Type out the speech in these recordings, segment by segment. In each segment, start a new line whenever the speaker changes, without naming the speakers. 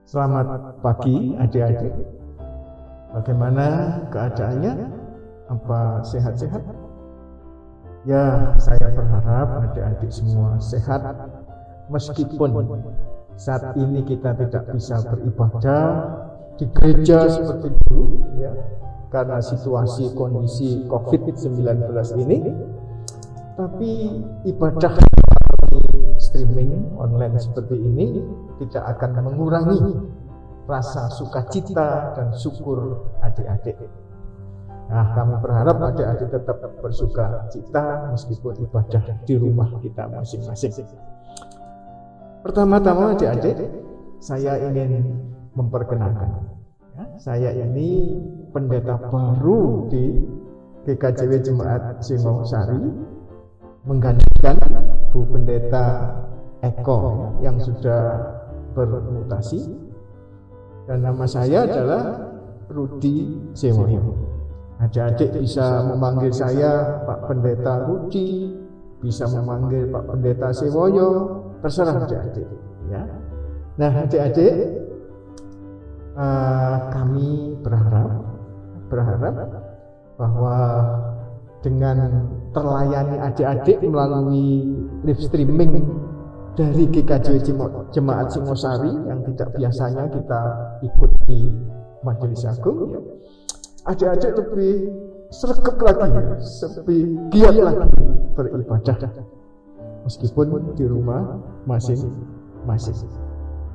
Selamat pagi adik-adik. Bagaimana keadaannya? Apa sehat-sehat? Ya, saya berharap adik-adik semua sehat. Meskipun saat ini kita tidak bisa beribadah di gereja seperti dulu, ya, karena situasi kondisi COVID-19 ini, tapi ibadah streaming online seperti ini tidak akan mengurangi rasa sukacita dan syukur adik-adik. Nah, kami berharap adik-adik tetap bersukacita meskipun ibadah di rumah kita masing-masing. Pertama-tama adik-adik, saya ingin memperkenalkan. Ya, saya ini pendeta baru di GKJW Jemaat Singosari, menggantikan Bu Pendeta Eko yang sudah bermutasi, dan nama saya adalah Rudi Sewoyo. Adik-adik bisa memanggil saya Pak Pendeta Rudi, bisa memanggil Pak Pendeta Sewoyo, terserah adik-adik. Ya. Nah adik-adik, kami berharap bahwa dengan terlayani adik-adik melalui live streaming dari GKJW Jemaat Singosari yang tidak biasanya kita ikut di Majelis Agung, ya, adik-adik lebih sregep lagi, lebih giat lagi beribadah meskipun di rumah masing-masing.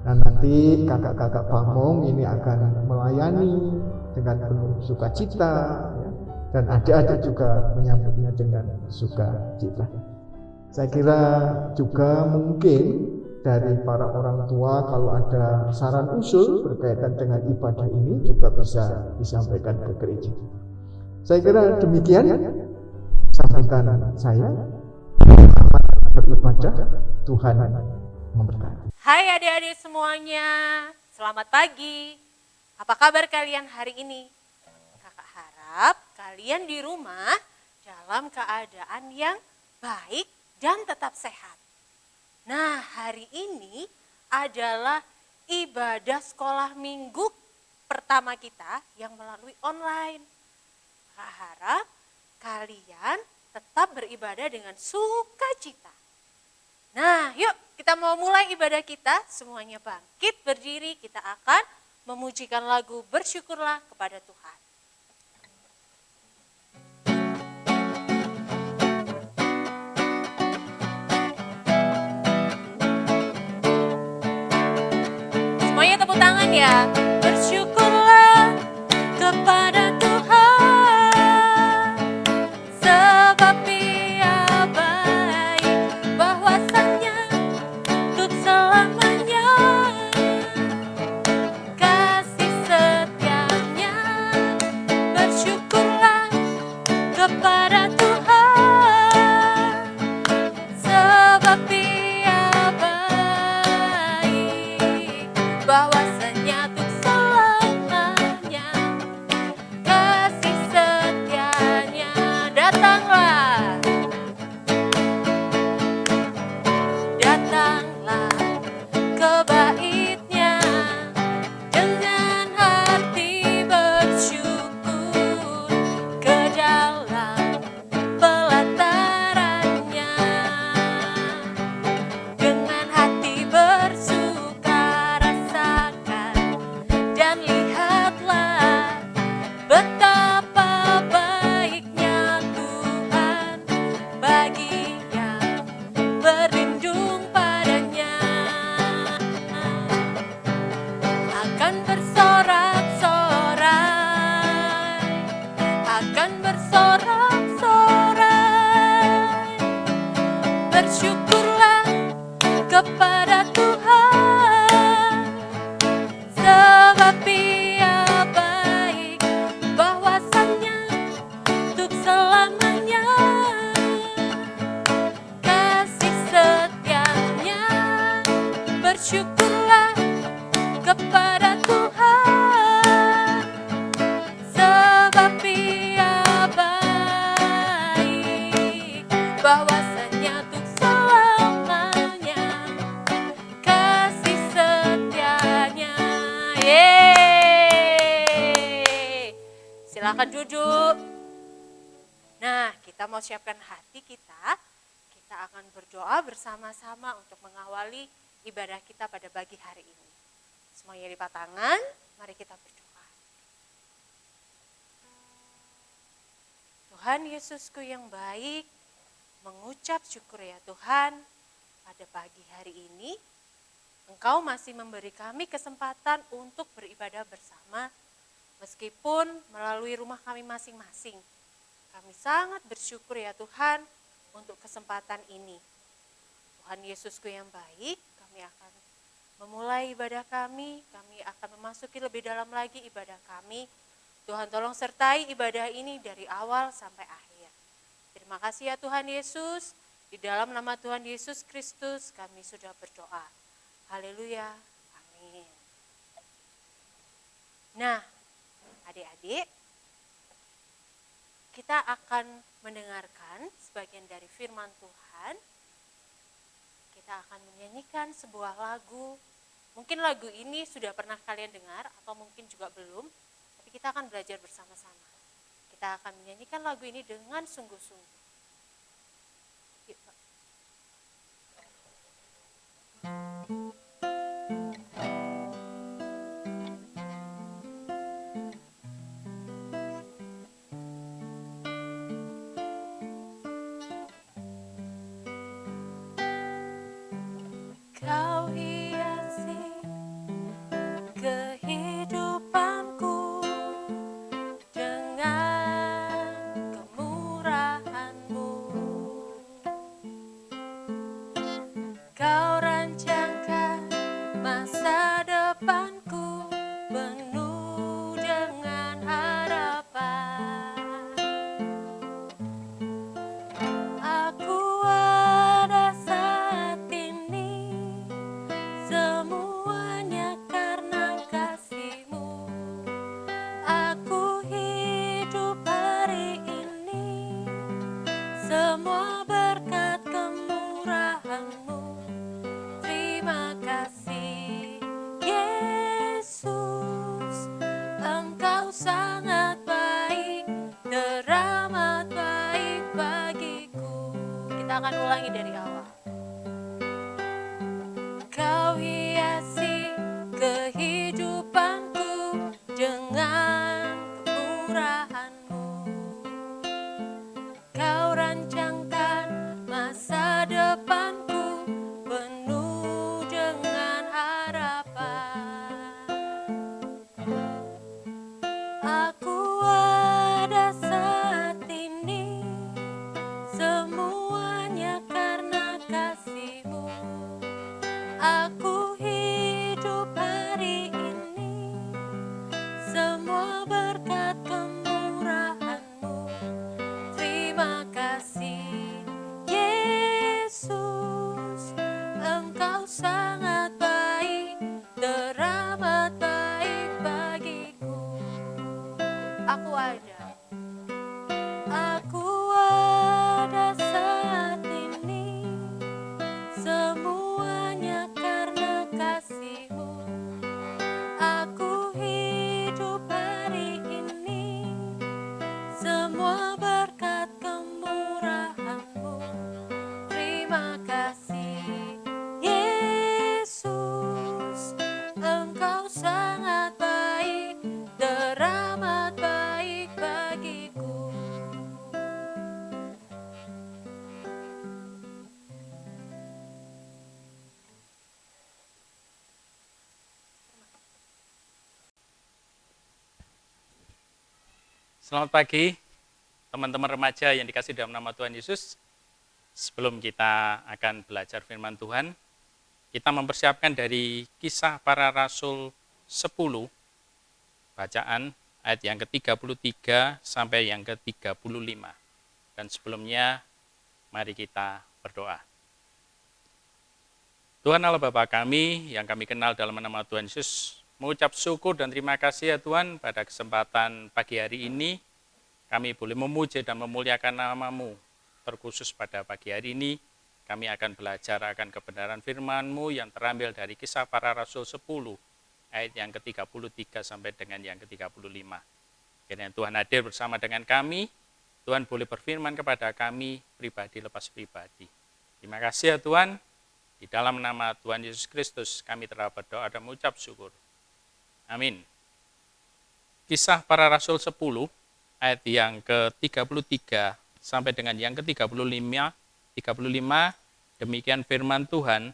Nah, nanti kakak-kakak Pamong ini akan melayani dengan penuh sukacita, ya, dan adik-adik juga menyambutnya dengan sukacita. Saya kira juga mungkin dari para orang tua kalau ada saran usul berkaitan dengan ibadah ini juga bisa disampaikan ke gereja. Saya kira demikian sambutan saya. Selamat beribadah, Tuhan memberkati.
Hai adik-adik semuanya, selamat pagi. Apa kabar kalian hari ini? Kakak harap kalian di rumah dalam keadaan yang baik dan tetap sehat. Nah, hari ini adalah ibadah sekolah minggu pertama kita yang melalui online. Kakak harap kalian tetap beribadah dengan sukacita. Nah, yuk kita mau mulai ibadah kita, semuanya bangkit berdiri, kita akan memujikan lagu Bersyukurlah kepada Tuhan. Semuanya tepuk tangan ya. Bersyukurlah kepada Tuhan, sebab Dia baik, bahwasanya untuk selamanya kasih setianya. Bersyukurlah kepada Tuhan, sebab Dia baik, bahwasanya untuk selamanya kasih setianya. Datanglah, datanglah ke baitnya dengan hati bersyukur, ke dalam pelatarannya dengan hati bersuka rasakan, dan lihatlah betapa baiknya Tuhan bagi yang berlindung padanya. Akan bersorak-sorai, akan bersorak-sorai. Bersyukurlah kepada Tuhan, sebab Dia baik, bahwasanya untuk selamanya kasih setianya. Bersyukurlah kepada Tuhan, sebab Dia baik, bahwasanya untuk selamanya kasih setianya. Silakan duduk. Nah, kita mau siapkan hati kita. Kita akan berdoa bersama-sama untuk mengawali ibadah kita pada pagi hari ini. Semuanya lipat tangan, mari kita berdoa. Tuhan Yesusku yang baik, mengucap syukur ya Tuhan, pada pagi hari ini Engkau masih memberi kami kesempatan untuk beribadah bersama, meskipun melalui rumah kami masing-masing. Kami sangat bersyukur ya Tuhan untuk kesempatan ini. Tuhan Yesusku yang baik, kami akan memulai ibadah kami akan memasuki lebih dalam lagi ibadah kami. Tuhan tolong sertai ibadah ini dari awal sampai akhir. Terima kasih ya Tuhan Yesus, di dalam nama Tuhan Yesus Kristus kami sudah berdoa. Haleluya, amin. Nah, adik-adik, kita akan mendengarkan sebagian dari firman Tuhan. Kita akan menyanyikan sebuah lagu. Mungkin lagu ini sudah pernah kalian dengar atau mungkin juga belum, tapi kita akan belajar bersama-sama. Kita akan menyanyikan lagu ini dengan sungguh-sungguh. Yuk, Pak. Kau hiasi kehidupanku dengan kemurahan-Mu. Kau rancangkan masa depanku penuh dengan harapan. Aku ada saat ini, semuanya karena kasih-Mu. Aku hidup hari ini, semua berkat kemurahan-Mu. Terima kasih Yesus, Engkau sangat baik, teramat baik bagiku. Kita akan ulangi dari awal. Kau hiasi kehidupanku dengan kemurahan-Mu. Kau rancangkan masa depanku penuh dengan harapan. Aku ada saat ini, semuanya karena kasih-Mu. Aku hidup hari ini, semua berkat kemurahan-Mu. Terima kasih Yesus, Engkau sangat baik, teramat baik bagiku. Aku ada saat ini, semuanya karena kasih-Mu. Aku hidup hari ini, semua berkat kemurahan-Mu. Terima kasih Yesus, Engkau sangat baik, teramat baik bagiku.
Selamat pagi, teman-teman remaja yang dikasih dalam nama Tuhan Yesus. Sebelum kita akan belajar firman Tuhan, kita mempersiapkan dari Kisah Para Rasul 10, bacaan ayat yang ke-33 sampai yang ke-35. Dan sebelumnya, mari kita berdoa. Tuhan Allah Bapa kami, yang kami kenal dalam nama Tuhan Yesus, mengucap syukur dan terima kasih ya Tuhan pada kesempatan pagi hari ini kami boleh memuji dan memuliakan nama-Mu. Terkhusus pada pagi hari ini kami akan belajar akan kebenaran firman-Mu yang terambil dari Kisah Para Rasul 10 ayat yang ke-33 sampai dengan yang ke-35. Kiranya Tuhan hadir bersama dengan kami, Tuhan boleh berfirman kepada kami pribadi lepas pribadi. Terima kasih ya Tuhan, di dalam nama Tuhan Yesus Kristus kami telah berdoa dan mengucap syukur. Amin. Kisah para Rasul 10 ayat yang ke-33 sampai dengan yang ke-35, demikian firman Tuhan,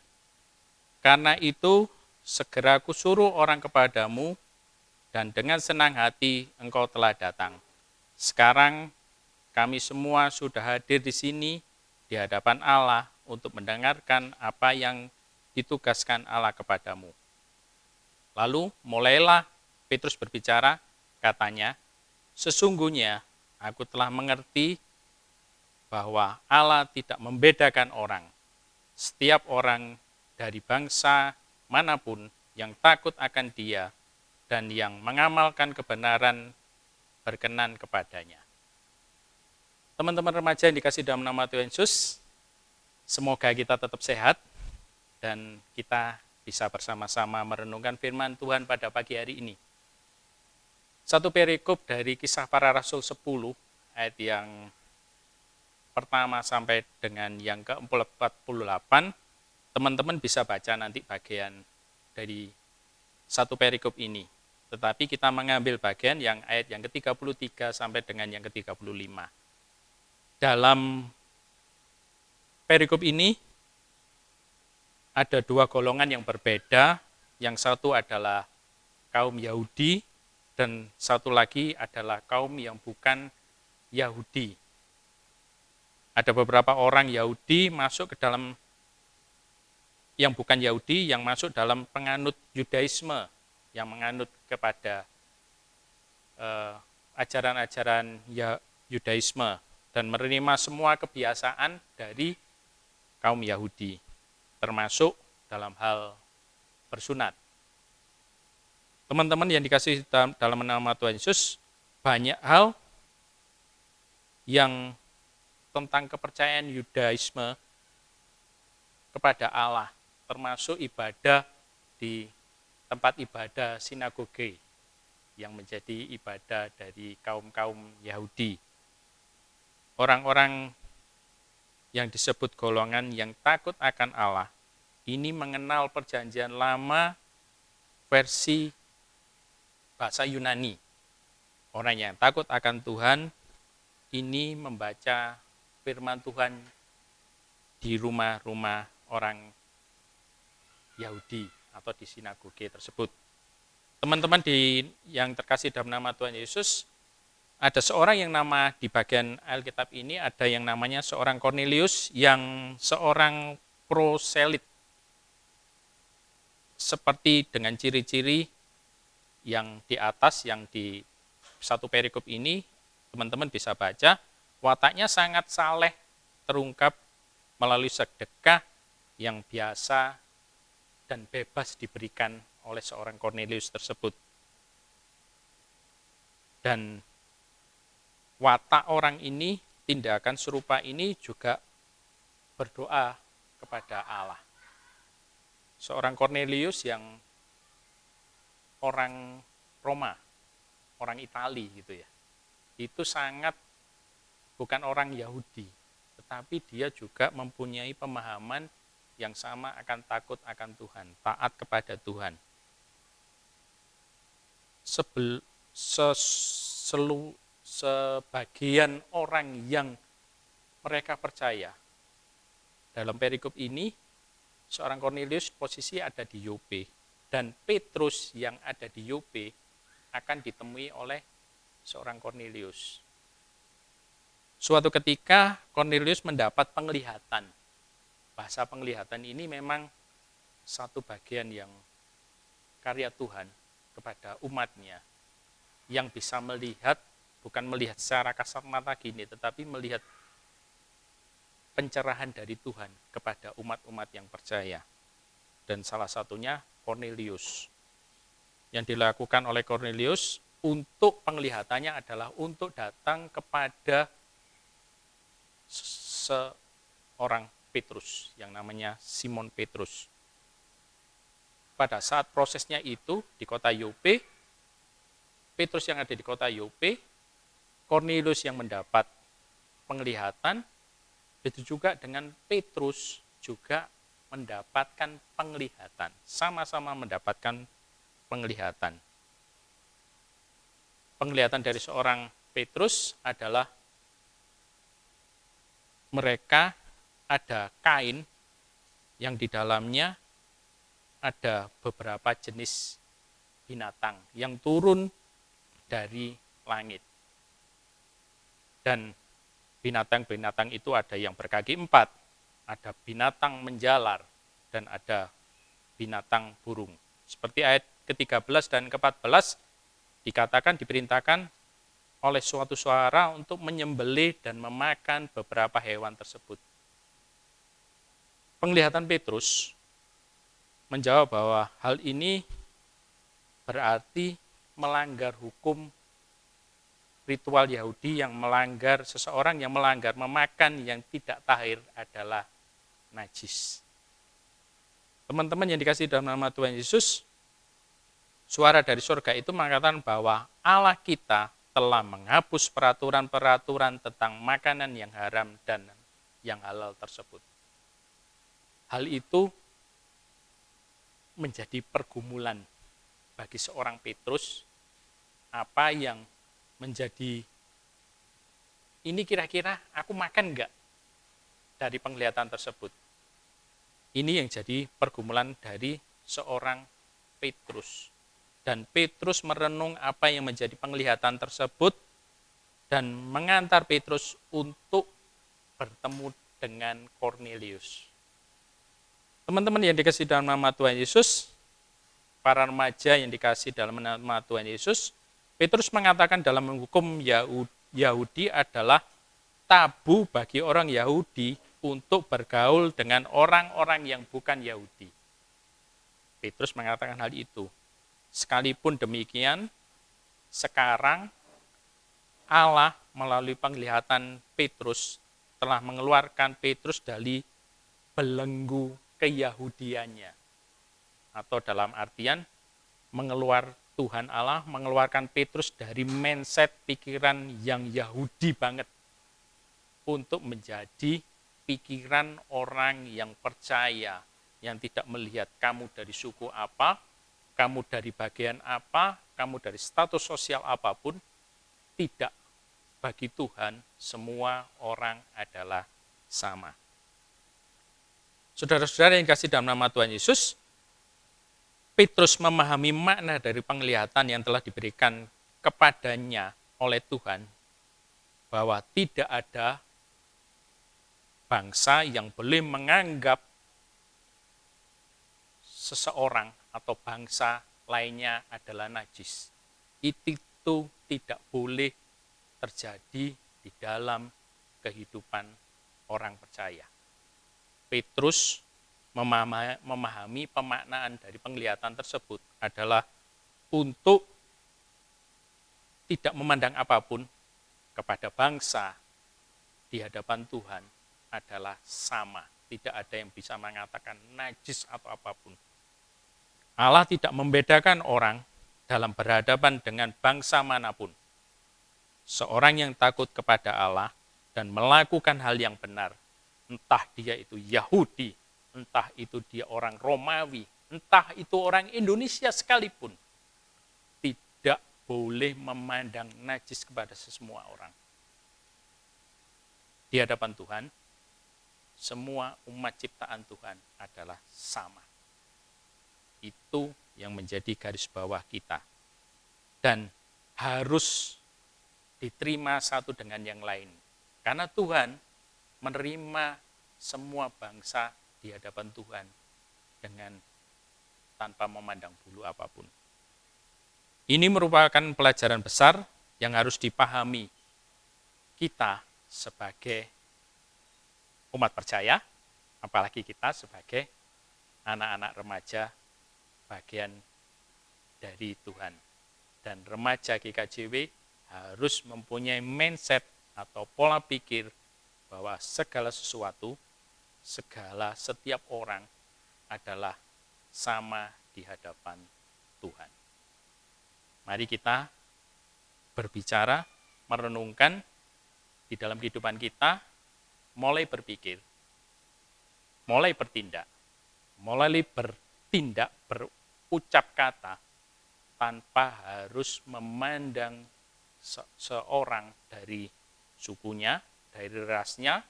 karena itu segera kusuruh orang kepadamu, dan dengan senang hati engkau telah datang. Sekarang kami semua sudah hadir di sini di hadapan Allah untuk mendengarkan apa yang ditugaskan Allah kepadamu. Lalu mulailah Petrus berbicara, katanya, sesungguhnya aku telah mengerti bahwa Allah tidak membedakan orang. Setiap orang dari bangsa manapun yang takut akan Dia dan yang mengamalkan kebenaran berkenan kepadanya. Teman-teman remaja yang dikasih dalam nama Tuhan Yesus, semoga kita tetap sehat dan kita bisa bersama-sama merenungkan firman Tuhan pada pagi hari ini. Satu perikop dari Kisah Para Rasul 10 ayat yang pertama sampai dengan yang ke-48, teman-teman bisa baca nanti bagian dari satu perikop ini. Tetapi kita mengambil bagian yang ayat yang ke-33 sampai dengan yang ke-35. Dalam perikop ini ada dua golongan yang berbeda. Yang satu adalah kaum Yahudi dan satu lagi adalah kaum yang bukan Yahudi. Ada beberapa orang Yahudi masuk ke dalam yang bukan Yahudi, yang masuk dalam penganut Yudaisme, yang menganut kepada ajaran-ajaran Yudaisme dan menerima semua kebiasaan dari kaum Yahudi, termasuk dalam hal bersunat. Teman-teman yang dikasih dalam nama Tuhan Yesus, banyak hal yang tentang kepercayaan Yudaisme kepada Allah, termasuk ibadah di tempat ibadah sinagoge yang menjadi ibadah dari kaum-kaum Yahudi. Orang-orang yang disebut golongan yang takut akan Allah ini mengenal perjanjian lama versi bahasa Yunani. Orang yang takut akan Tuhan ini membaca firman Tuhan di rumah-rumah orang Yahudi atau di sinagoge tersebut. Teman-teman yang terkasih dalam nama Tuhan Yesus, ada seorang yang nama di bagian Alkitab ini ada yang namanya seorang Kornelius yang seorang proselit. Seperti dengan ciri-ciri yang di atas, yang di satu perikop ini, teman-teman bisa baca, wataknya sangat saleh, terungkap melalui sedekah yang biasa dan bebas diberikan oleh seorang Kornelius tersebut. Dan watak orang ini, tindakan serupa ini juga berdoa kepada Allah. Seorang Kornelius yang orang Roma, orang Itali gitu ya, itu sangat bukan orang Yahudi, tetapi dia juga mempunyai pemahaman yang sama akan takut akan Tuhan, taat kepada Tuhan. Sebagian orang yang mereka percaya dalam perikop ini, seorang Kornelius posisi ada di Yope, dan Petrus yang ada di Yope akan ditemui oleh seorang Kornelius. Suatu ketika Kornelius mendapat penglihatan. Bahasa penglihatan ini memang satu bagian yang karya Tuhan kepada umatnya, yang bisa melihat, bukan melihat secara kasat mata gini, tetapi melihat pencerahan dari Tuhan kepada umat-umat yang percaya. Dan salah satunya Kornelius. Yang dilakukan oleh Kornelius untuk penglihatannya adalah untuk datang kepada seorang Petrus yang namanya Simon Petrus. Pada saat prosesnya itu di kota Yope, Petrus yang ada di kota Yope Kornelius yang mendapat penglihatan, begitu juga dengan Petrus juga mendapatkan penglihatan. Sama-sama mendapatkan penglihatan. Penglihatan dari seorang Petrus adalah mereka ada kain yang di dalamnya ada beberapa jenis binatang yang turun dari langit. Dan binatang-binatang itu ada yang berkaki 4, ada binatang menjalar, dan ada binatang burung. Seperti ayat ke-13 dan ke-14 dikatakan, diperintahkan oleh suatu suara untuk menyembelih dan memakan beberapa hewan tersebut. Penglihatan Petrus menjawab bahwa hal ini berarti melanggar hukum ritual Yahudi, yang melanggar, seseorang yang melanggar memakan yang tidak tahir adalah najis. Teman-teman yang dikasihi dalam nama Tuhan Yesus, suara dari surga itu mengatakan bahwa Allah kita telah menghapus peraturan-peraturan tentang makanan yang haram dan yang halal tersebut. Hal itu menjadi pergumulan bagi seorang Petrus, apa yang menjadi, ini kira-kira aku makan enggak dari penglihatan tersebut. Ini yang jadi pergumulan dari seorang Petrus. Dan Petrus merenung apa yang menjadi penglihatan tersebut dan mengantar Petrus untuk bertemu dengan Kornelius. Teman-teman yang dikasihi dalam nama Tuhan Yesus, para remaja yang dikasihi dalam nama Tuhan Yesus, Petrus mengatakan dalam hukum Yahudi adalah tabu bagi orang Yahudi untuk bergaul dengan orang-orang yang bukan Yahudi. Petrus mengatakan hal itu. Sekalipun demikian, sekarang Allah melalui penglihatan Petrus telah mengeluarkan Petrus dari belenggu keyahudiannya. Atau dalam artian Tuhan Allah mengeluarkan Petrus dari mindset pikiran yang Yahudi banget untuk menjadi pikiran orang yang percaya, yang tidak melihat kamu dari suku apa, kamu dari bagian apa, kamu dari status sosial apapun, tidak. Bagi Tuhan semua orang adalah sama. Saudara-saudara yang dikasihi dalam nama Tuhan Yesus, Petrus memahami makna dari penglihatan yang telah diberikan kepadanya oleh Tuhan, bahwa tidak ada bangsa yang boleh menganggap seseorang atau bangsa lainnya adalah najis. Itu tidak boleh terjadi di dalam kehidupan orang percaya. Petrus memahami pemaknaan dari penglihatan tersebut adalah untuk tidak memandang apapun kepada bangsa di hadapan Tuhan adalah sama. Tidak ada yang bisa mengatakan najis atau apapun. Allah tidak membedakan orang dalam berhadapan dengan bangsa manapun. Seorang yang takut kepada Allah dan melakukan hal yang benar, entah dia itu Yahudi, entah itu dia orang Romawi, entah itu orang Indonesia sekalipun, tidak boleh memandang najis kepada semua orang. Di hadapan Tuhan, semua umat ciptaan Tuhan adalah sama. Itu yang menjadi garis bawah kita. Dan harus diterima satu dengan yang lain. Karena Tuhan menerima semua bangsa di hadapan Tuhan dengan tanpa memandang bulu apapun. Ini merupakan pelajaran besar yang harus dipahami kita sebagai umat percaya, apalagi kita sebagai anak-anak remaja bagian dari Tuhan. Dan remaja GKJW harus mempunyai mindset atau pola pikir bahwa segala sesuatu, setiap orang adalah sama di hadapan Tuhan. Mari kita berbicara merenungkan di dalam kehidupan kita, mulai berpikir, mulai bertindak, berucap kata, tanpa harus memandang seorang dari sukunya, dari rasnya,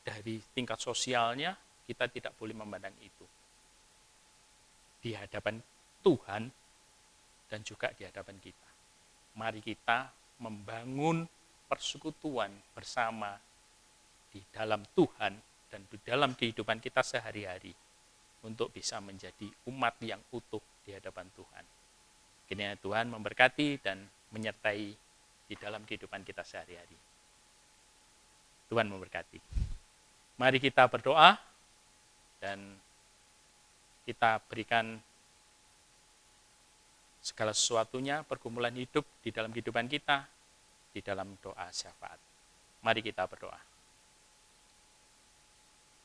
dari tingkat sosialnya. Kita tidak boleh memandang itu. Di hadapan Tuhan dan juga di hadapan kita. Mari kita membangun persekutuan bersama di dalam Tuhan dan di dalam kehidupan kita sehari-hari untuk bisa menjadi umat yang utuh di hadapan Tuhan. Kiranya Tuhan memberkati dan menyertai di dalam kehidupan kita sehari-hari. Tuhan memberkati. Mari kita berdoa dan kita berikan segala sesuatunya, pergumulan hidup di dalam kehidupan kita, di dalam doa syafaat. Mari kita berdoa.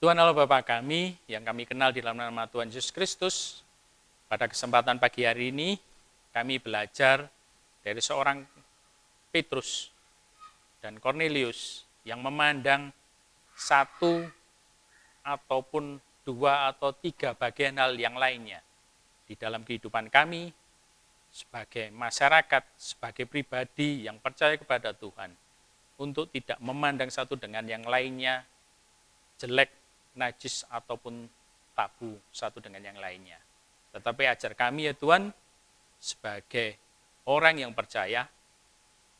Tuhan Allah Bapa kami, yang kami kenal di dalam nama Tuhan Yesus Kristus, pada kesempatan pagi hari ini, kami belajar dari seorang Petrus dan Cornelius yang memandang satu ataupun dua atau tiga bagian hal yang lainnya di dalam kehidupan kami sebagai masyarakat, sebagai pribadi yang percaya kepada Tuhan, untuk tidak memandang satu dengan yang lainnya jelek, najis, ataupun tabu satu dengan yang lainnya. Tetapi ajar kami ya Tuhan, sebagai orang yang percaya,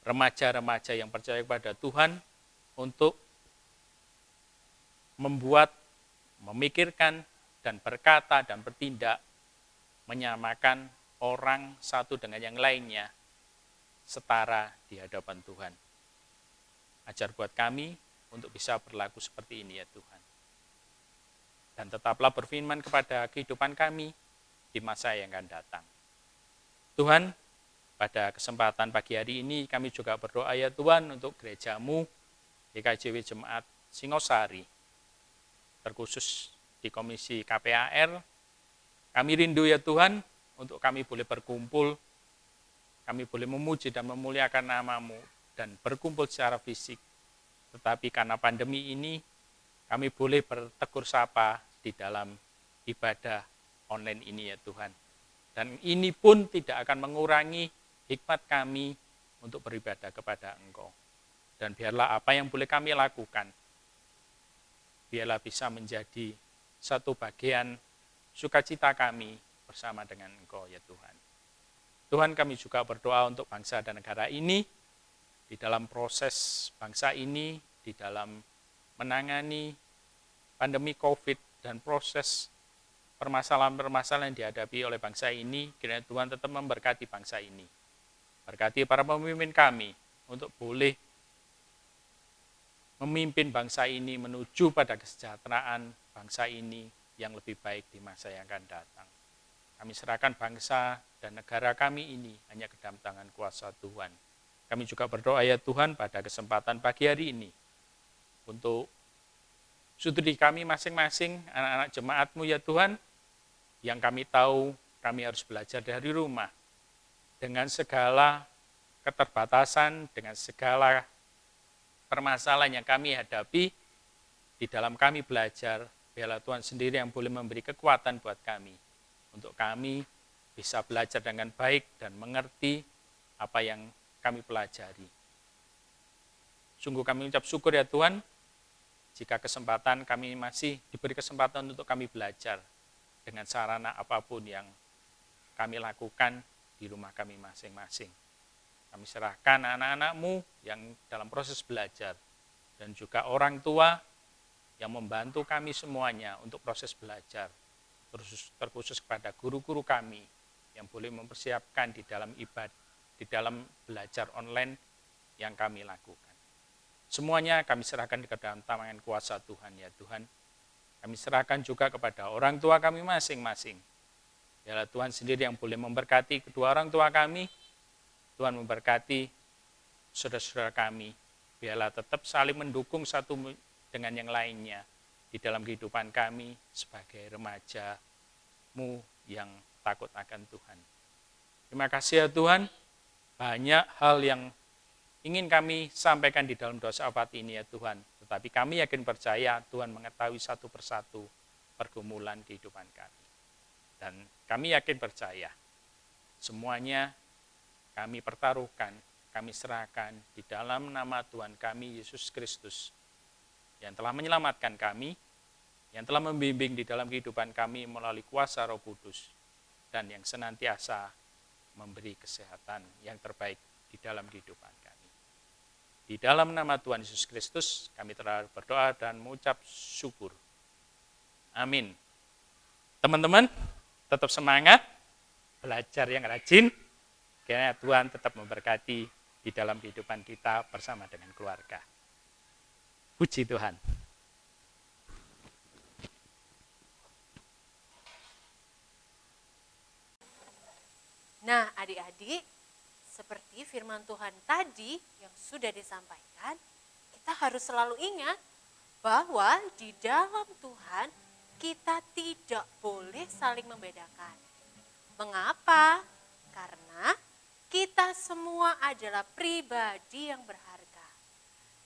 remaja-remaja yang percaya kepada Tuhan, untuk membuat, memikirkan, dan berkata dan bertindak menyamakan orang satu dengan yang lainnya setara di hadapan Tuhan. Ajar buat kami untuk bisa berlaku seperti ini ya Tuhan. Dan tetaplah berfirman kepada kehidupan kami di masa yang akan datang. Tuhan, pada kesempatan pagi hari ini kami juga berdoa ya Tuhan untuk gerejamu GKJW Jemaat Singosari, terkhusus di Komisi KPAR. Kami rindu ya Tuhan untuk kami boleh berkumpul, kami boleh memuji dan memuliakan nama-Mu dan berkumpul secara fisik. Tetapi karena pandemi ini, kami boleh bertegur sapa di dalam ibadah online ini ya Tuhan. Dan ini pun tidak akan mengurangi hikmat kami untuk beribadah kepada Engkau. Dan biarlah apa yang boleh kami lakukan, biarlah bisa menjadi satu bagian sukacita kami bersama dengan Engkau ya Tuhan. Tuhan, kami juga berdoa untuk bangsa dan negara ini, di dalam proses bangsa ini, di dalam menangani pandemi COVID dan proses permasalahan-permasalahan yang dihadapi oleh bangsa ini. Kiranya Tuhan tetap memberkati bangsa ini. Berkati para pemimpin kami untuk boleh memimpin bangsa ini menuju pada kesejahteraan bangsa ini yang lebih baik di masa yang akan datang. Kami serahkan bangsa dan negara kami ini hanya ke dalam tangan kuasa Tuhan. Kami juga berdoa ya Tuhan pada kesempatan pagi hari ini untuk studi kami masing-masing, anak-anak jemaat-Mu ya Tuhan, yang kami tahu kami harus belajar dari rumah dengan segala keterbatasan, dengan segala permasalahan yang kami hadapi. Di dalam kami belajar, biarlah Tuhan sendiri yang boleh memberi kekuatan buat kami, untuk kami bisa belajar dengan baik dan mengerti apa yang kami pelajari. Sungguh kami ucap syukur ya Tuhan, jika kesempatan kami masih diberi kesempatan untuk kami belajar dengan sarana apapun yang kami lakukan di rumah kami masing-masing. Kami serahkan anak-anak-Mu yang dalam proses belajar, dan juga orang tua yang membantu kami semuanya untuk proses belajar, terkhusus kepada guru-guru kami yang boleh mempersiapkan di dalam ibadah, di dalam belajar online yang kami lakukan. Semuanya kami serahkan ke dalam tangan kuasa Tuhan ya Tuhan. Kami serahkan juga kepada orang tua kami masing-masing. Biarlah Tuhan sendiri yang boleh memberkati kedua orang tua kami. Tuhan memberkati saudara-saudara kami. Biarlah tetap saling mendukung satu dengan yang lainnya di dalam kehidupan kami sebagai remaja-Mu yang takut akan Tuhan. Terima kasih ya Tuhan, banyak hal yang ingin kami sampaikan di dalam doa syafaat ini ya Tuhan. Tetapi kami yakin percaya Tuhan mengetahui satu persatu pergumulan kehidupan kami. Dan kami yakin percaya semuanya kami pertaruhkan, kami serahkan di dalam nama Tuhan kami Yesus Kristus yang telah menyelamatkan kami, yang telah membimbing di dalam kehidupan kami melalui kuasa Roh Kudus, dan yang senantiasa memberi kesehatan yang terbaik di dalam kehidupan kami. Di dalam nama Tuhan Yesus Kristus kami telah berdoa dan mengucap syukur. Amin. Teman-teman, tetap semangat, belajar yang rajin, kiranya Tuhan tetap memberkati di dalam kehidupan kita bersama dengan keluarga. Puji Tuhan.
Nah, adik-adik, seperti firman Tuhan tadi yang sudah disampaikan, kita harus selalu ingat bahwa di dalam Tuhan kita tidak boleh saling membedakan. Mengapa? Karena kita semua adalah pribadi yang berharga.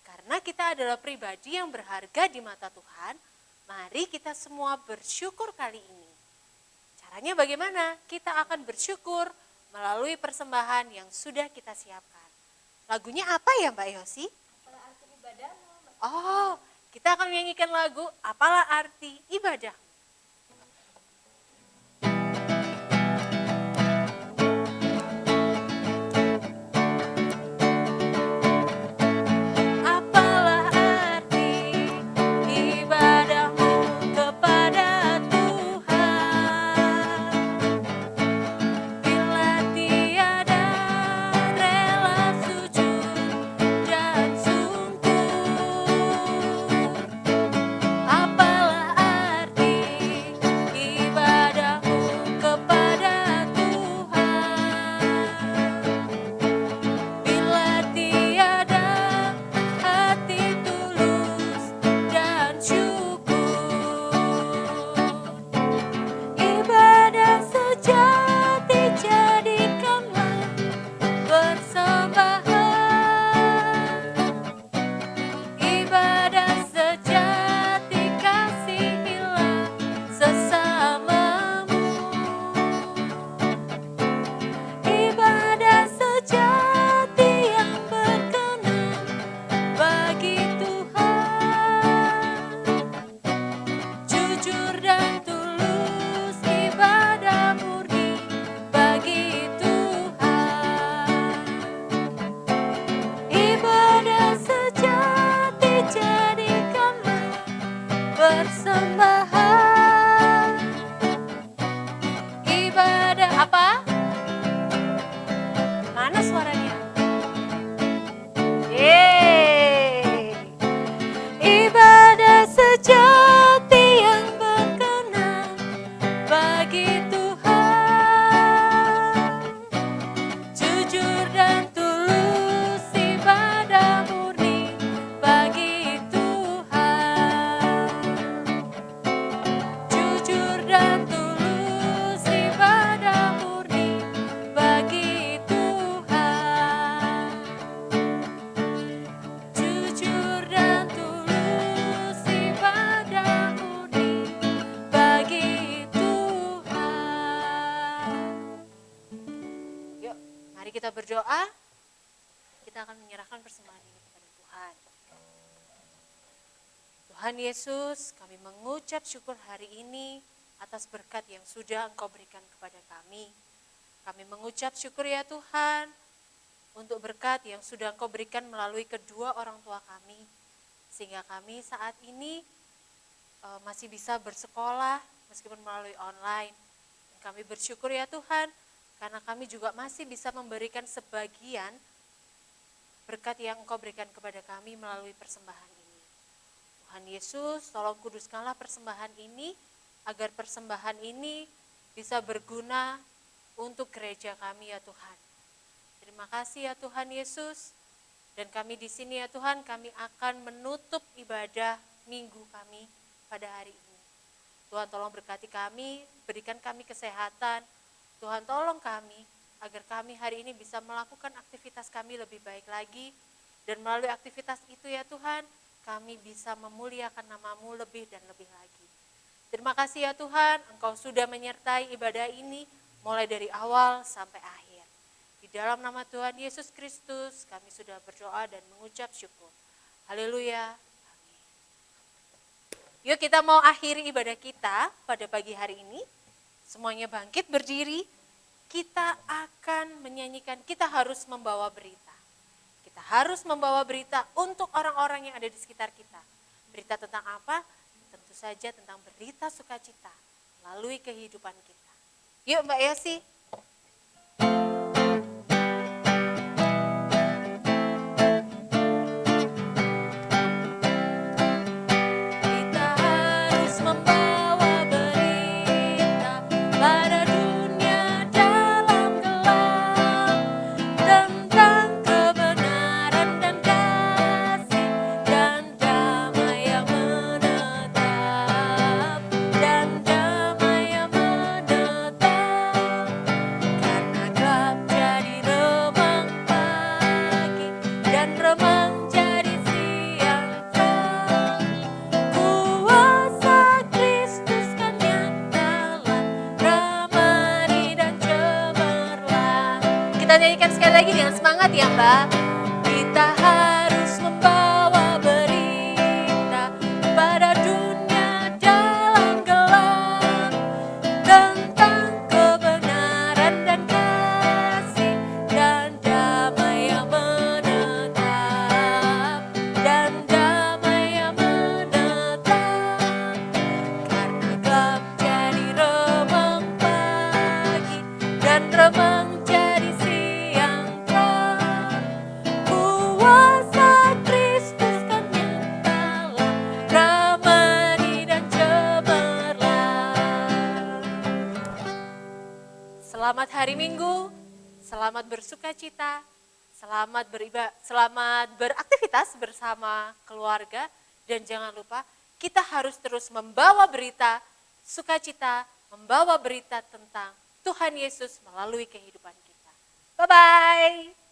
Karena kita adalah pribadi yang berharga di mata Tuhan, mari kita semua bersyukur kali ini. Caranya bagaimana? Kita akan bersyukur melalui persembahan yang sudah kita siapkan. Lagunya apa ya Mbak Yosi?
Apalah arti ibadahmu?
Oh, kita akan menyanyikan lagu Apalah Arti Ibadah. Apalah arti ibadahmu kepada Tuhan, bila tiada rela sujud dan sungkur. Apalah arti ibadahmu kepada Tuhan, bila tiada hati tulus dan syukur. Ibadah sejati jadikanlah persembahan. Ibadah sejati kasihilah sesamamu. Ibadah sejati yang berkenan bagi Tuhan. Jujur dan tulus ibadah murni bagi Tuhan. Ibadah sejati jadikanlah persembahan. Ibadah apa? Mana suaranya? Yeay. Ibadah sejati yang berkenan bagi Tuhan. Jujur dan tulus ibadah murni bagi Tuhan. Jujur dan tulus ibadah murni bagi Tuhan. Jujur dan tulus ibadah murni bagi Tuhan. Yuk, mari kita berdoa. Kita akan menyerahkan persembahan ini kepada Tuhan. Tuhan Yesus, kami mengucap syukur hari ini atas berkat yang sudah Engkau berikan kepada kami. Kami mengucap syukur ya Tuhan untuk berkat yang sudah Engkau berikan melalui kedua orang tua kami. Sehingga kami saat ini masih bisa bersekolah meskipun melalui online. Dan kami bersyukur ya Tuhan karena kami juga masih bisa memberikan sebagian berkat yang Engkau berikan kepada kami melalui persembahan ini. Tuhan Yesus, tolong kuduskanlah persembahan ini agar persembahan ini bisa berguna untuk gereja kami ya Tuhan. Terima kasih ya Tuhan Yesus. Dan kami di sini ya Tuhan, kami akan menutup ibadah minggu kami pada hari ini. Tuhan tolong berkati kami, berikan kami kesehatan. Tuhan tolong kami agar kami hari ini bisa melakukan aktivitas kami lebih baik lagi Dan melalui aktivitas itu ya Tuhan, kami bisa memuliakan nama-Mu lebih dan lebih lagi. Terima kasih ya Tuhan, Engkau sudah menyertai ibadah ini mulai dari awal sampai akhir. Di dalam nama Tuhan Yesus Kristus kami sudah berdoa dan mengucap syukur. Haleluya. Amin. Yuk kita mau akhiri ibadah kita pada pagi hari ini. Semuanya bangkit berdiri. Kita akan menyanyikan, kita harus membawa berita. Kita harus membawa berita untuk orang-orang yang ada di sekitar kita. Berita tentang apa? Tentu saja tentang berita sukacita melalui kehidupan kita. Yuk Mbak Yosi. Kita harus membawa berita pada dunia dalam gelap tentang kebenaran dan kasih dan damai yang menetap dan damai yang menetap. Karena gelap jadi remang pagi dan remang jadi siang terang. Kuasa Kristus kan nyatalah, ramai dan cemerlang. Kita nyanyikan sekali lagi dengan semangat ya Mbak. Kita harus membawa berita pada dunia dalam gelap tentang kebenaran dan kasih dan damai yang menetap dan damai yang menetap. Karena gelap jadi remang pagi dan remang jadi siang terang. Kuasa Kristus kan nyatalah, ramai dan cemerlang. Selamat hari Minggu, selamat bersukacita, selamat beraktivitas bersama keluarga, dan jangan lupa kita harus terus membawa berita sukacita, membawa berita tentang Tuhan Yesus melalui kehidupan kita. Bye-bye.